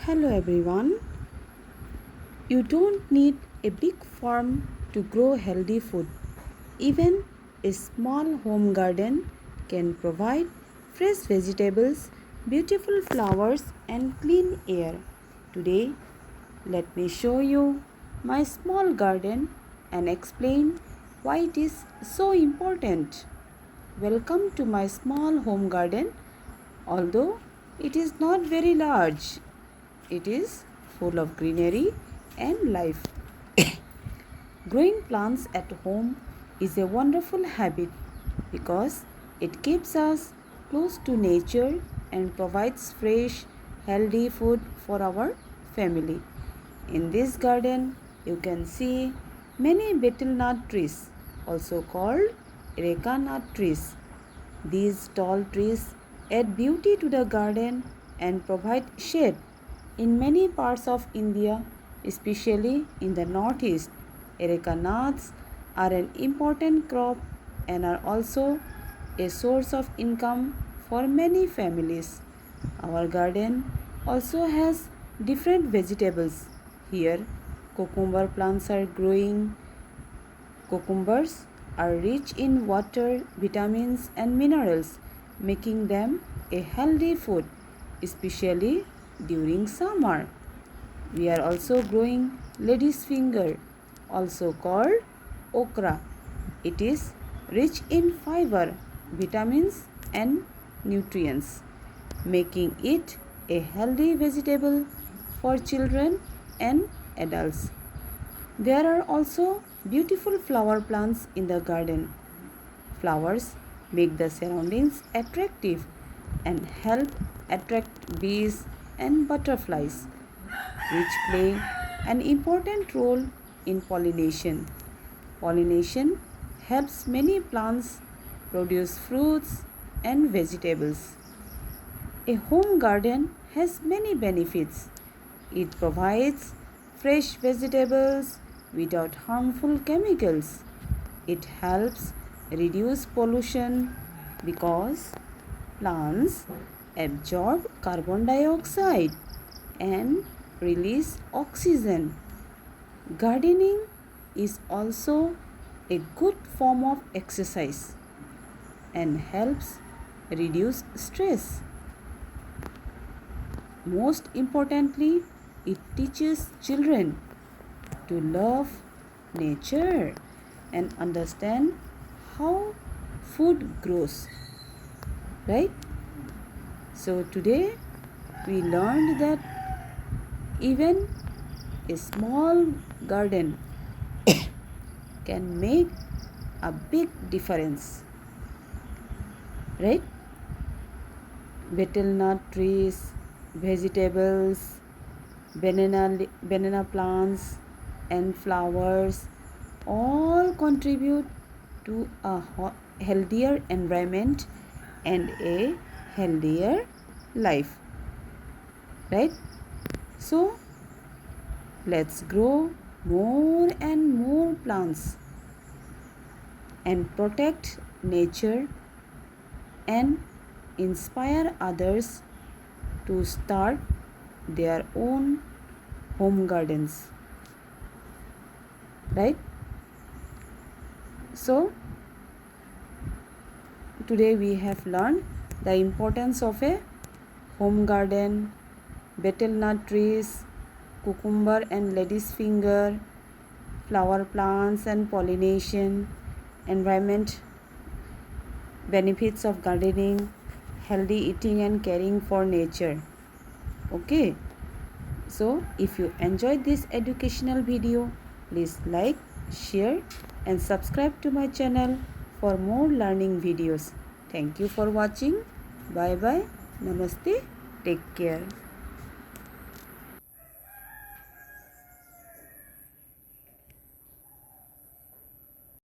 Hello everyone. You don't need a big farm to grow healthy food. Even a small home garden can provide fresh vegetables, beautiful flowers and clean air. Today, let me show you my small garden and explain why it is so important. Welcome to my small home garden. Although it is not very large, it is full of greenery and life. Growing plants at home is a wonderful habit because it keeps us close to nature and provides fresh, healthy food for our family. In this garden, you can see many betel nut trees, also called Areca nut trees. These tall trees add beauty to the garden and provide shade. In many parts of India, especially in the northeast, Areca nuts are an important crop and are also a source of income for many families. Our garden also has different vegetables. Here, cucumber plants are growing. Cucumbers are rich in water, vitamins and minerals, making them a healthy food, especially during summer. We are also growing lady's finger, also called okra. It is rich in fiber, vitamins and nutrients, making it a healthy vegetable for children and adults. There are also beautiful flower plants in the garden. Flowers make the surroundings attractive and help attract bees and butterflies, which play an important role in pollination. Pollination helps many plants produce fruits and vegetables. A home garden has many benefits. It provides fresh vegetables without harmful chemicals. It helps reduce pollution because plants absorb carbon dioxide and release oxygen. Gardening is also a good form of exercise and helps reduce stress. Most importantly, it teaches children to love nature and understand how food grows, right? So today we learned that even a small garden can make a big difference, right? Betel nut trees, vegetables, banana plants and flowers all contribute to a healthier environment and a healthier life, right? So let's grow more and more plants and protect nature and inspire others to start their own home gardens, right? So today we have learned the importance of a home garden, betel nut trees, cucumber and lady's finger, flower plants and pollination, environment, benefits of gardening, healthy eating and caring for nature. Okay, so if you enjoyed this educational video, please like, share and subscribe to my channel for more learning videos. Thank you for watching. Bye bye. Namaste. Take care.